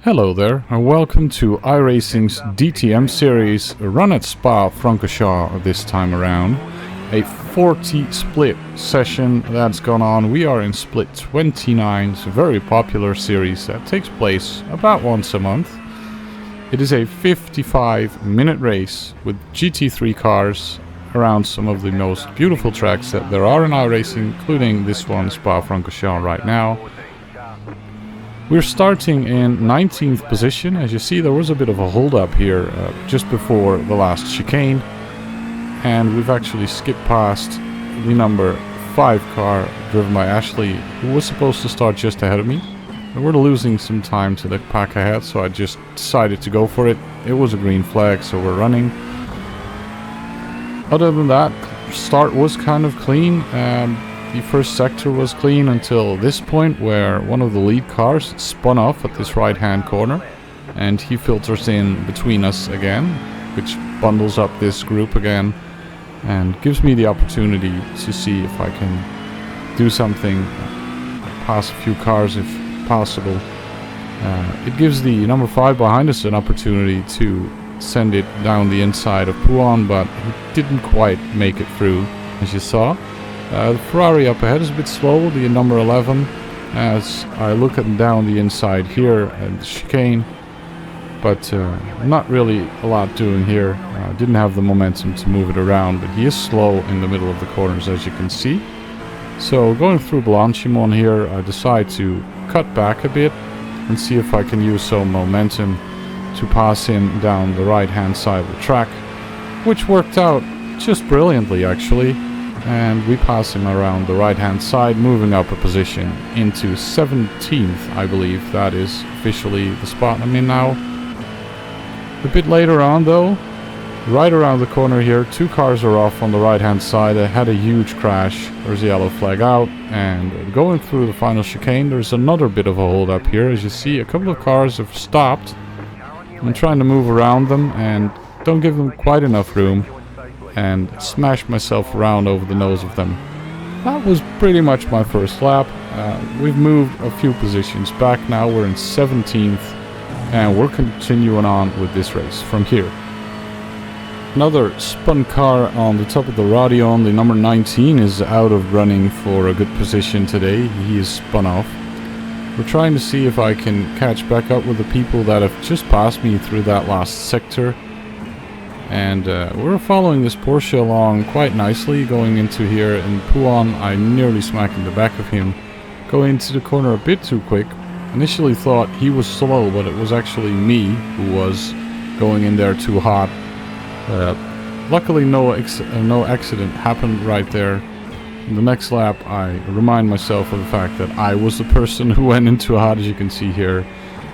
Hello there, and welcome to iRacing's DTM Series run at Spa-Francorchamps this time around. A 40 split session that's gone on. We are in split 29. It's a very popular series that takes place about once a month. It is a 55-minute race with GT3 cars around some of the most beautiful tracks that there are in iRacing, including this one, Spa-Francorchamps, right now. We're starting in 19th position. As you see, there was a bit of a hold up here just before the last chicane, and we've actually skipped past the number 5 car driven by Ashley, who was supposed to start just ahead of me. And we're losing some time to the pack ahead, so I just decided to go for it. It was a green flag, so we're running. Other than that, start was kind of clean. The first sector was clean until this point, where one of the lead cars spun off at this right hand corner, and he filters in between us again, which bundles up this group again and gives me the opportunity to see if I can do something, pass a few cars if possible. It gives the number 5 behind us an opportunity to send it down the inside of Puan, but he didn't quite make it through, as you saw. The Ferrari up ahead is a bit slow, the number 11, as I look at down the inside here at the chicane, but not really a lot doing here. Didn't have the momentum to move it around, but he is slow in the middle of the corners, as you can see. So going through Blanchimon here, I decide to cut back a bit and see if I can use some momentum to pass him down the right hand side of the track, which worked out just brilliantly actually. And we pass him around the right hand side, moving up a position into 17th, I believe. That is officially the spot I'm in now. A bit later on though, right around the corner here, 2 cars are off on the right hand side. I had a huge crash. There's a yellow flag out, and going through the final chicane, there's another bit of a hold up here. As you see, a couple of cars have stopped. I'm trying to move around them and don't give them quite enough room, and smash myself around over the nose of them. That was pretty much my first lap. We've moved a few positions back now. We're in 17th, and we're continuing on with this race from here. Another spun car on the top of the Radion. The number 19 is out of running for a good position today. He is spun off. We're trying to see if I can catch back up with the people that have just passed me through that last sector. And we're following this Porsche along quite nicely, going into here in Puan. I nearly smacked in the back of him, going into the corner a bit too quick. Initially thought he was slow, but it was actually me who was going in there too hot. Luckily no accident happened right there. In the next lap I remind myself of the fact that I was the person who went in too hot, as you can see here.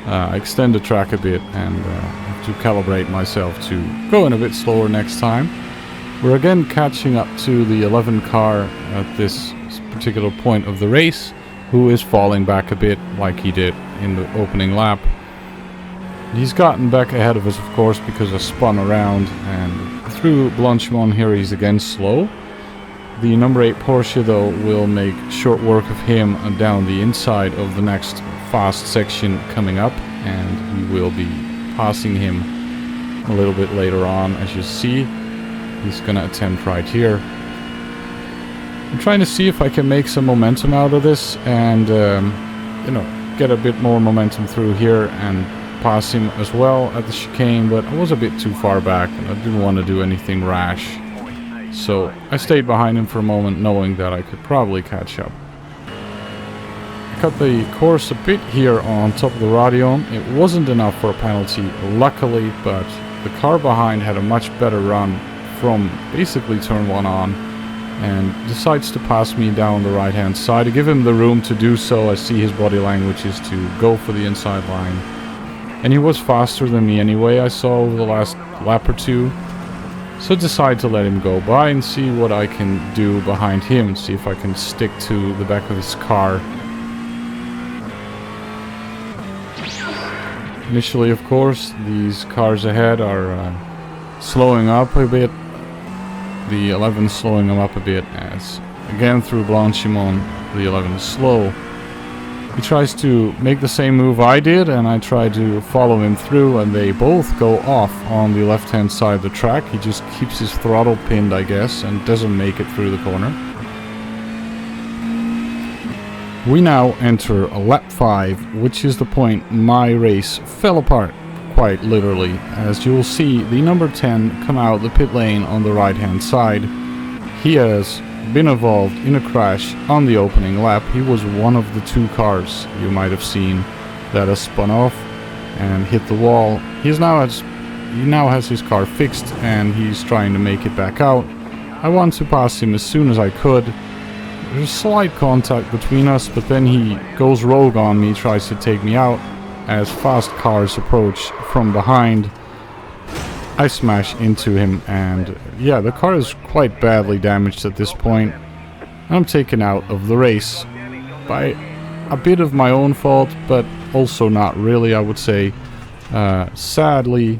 I extend the track a bit and have to calibrate myself to go in a bit slower next time. We're again catching up to the 11 car at this particular point of the race, who is falling back a bit like he did in the opening lap. He's gotten back ahead of us, of course, because I spun around, and through Blanchimon here he's again slow. The number 8 Porsche though will make short work of him down the inside of the next fast section coming up, and he will be passing him a little bit later on. As you see, he's gonna attempt right here. I'm trying to see if I can make some momentum out of this and get a bit more momentum through here and pass him as well at the chicane, but I was a bit too far back and I didn't want to do anything rash. So I stayed behind him for a moment, knowing that I could probably catch up. I cut the course a bit here on top of the Radion. It wasn't enough for a penalty, luckily, but the car behind had a much better run from basically turn 1 on, and decides to pass me down the right hand side. To give him the room to do so, I see his body language is to go for the inside line. And he was faster than me anyway, I saw over the last lap or two. So decide to let him go by and see what I can do behind him, and see if I can stick to the back of his car. Initially, of course, these cars ahead are slowing up a bit. The 11 is slowing them up a bit, as again through Blanchimon the 11 is slow. He tries to make the same move I did, and I try to follow him through, and they both go off on the left-hand side of the track. He just keeps his throttle pinned, I guess, and doesn't make it through the corner. We now enter a lap 5, which is the point my race fell apart, quite literally. As you will see, the number 10 come out the pit lane on the right-hand side. He has been involved in a crash on the opening lap. He was one of the 2 cars you might have seen that has spun off and hit the wall. He now has his car fixed, and he's trying to make it back out. I want to pass him as soon as I could. There's slight contact between us, but then he goes rogue on me, tries to take me out. As fast cars approach from behind, I smash into him, and yeah, the car is quite badly damaged at this point. I'm taken out of the race by a bit of my own fault, but also not really, I would say. Sadly,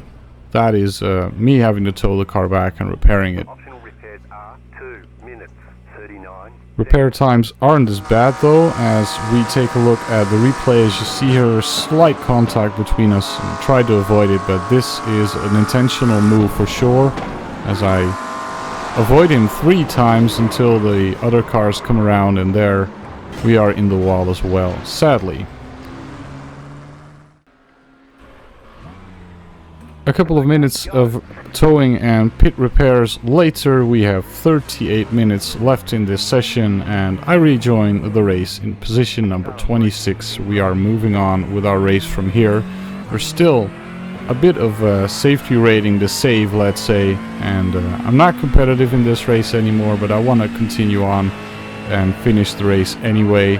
that is me having to tow the car back and repairing it. Repair times aren't as bad though. As we take a look at the replay, as you see here, slight contact between us. I tried to avoid it, but this is an intentional move for sure, as I avoid him 3 times until the other cars come around, and there we are in the wall as well, sadly. A couple of minutes of towing and pit repairs later, we have 38 minutes left in this session, and I rejoin the race in position number 26. We are moving on with our race from here. There's still a bit of a safety rating to save, let's say, and I'm not competitive in this race anymore, but I want to continue on and finish the race anyway.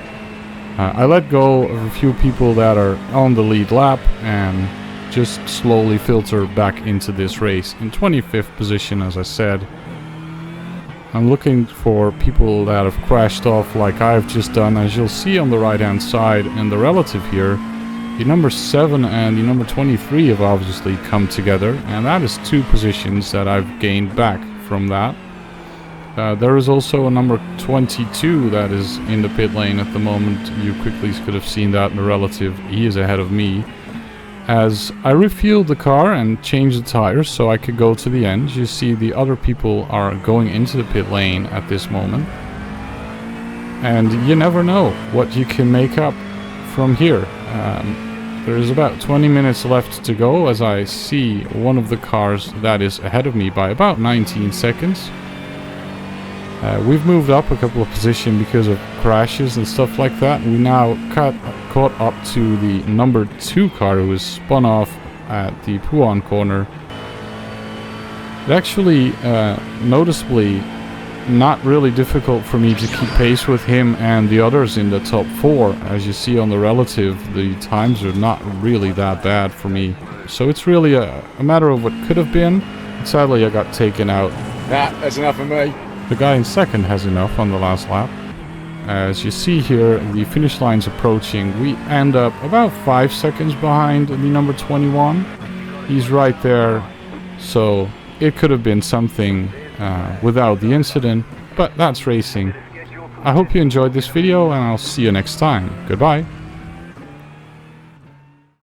I let go of a few people that are on the lead lap and just slowly filter back into this race in 25th position. As I said, I'm looking for people that have crashed off like I've just done. As you'll see on the right hand side and the relative here, the number 7 and the number 23 have obviously come together, and that is 2 positions that I've gained back from that. There is also a number 22 that is in the pit lane at the moment. You quickly could have seen that in the relative. He is ahead of me. As I refueled the car and changed the tires so I could go to the end, you see the other people are going into the pit lane at this moment. And you never know what you can make up from here. There is about 20 minutes left to go, as I see one of the cars that is ahead of me by about 19 seconds. We've moved up a couple of positions because of crashes and stuff like that. We now caught up to the number 2 car who was spun off at the Puan corner. It actually noticeably not really difficult for me to keep pace with him and the others in the top 4. As you see on the relative, the times are not really that bad for me. So it's really a matter of what could have been. And sadly, I got taken out. That's enough of me. The guy in second has enough on the last lap. As you see here, the finish line's approaching. We end up about 5 seconds behind the number 21. He's right there, so it could have been something without the incident, but that's racing. I hope you enjoyed this video, and I'll see you next time. Goodbye.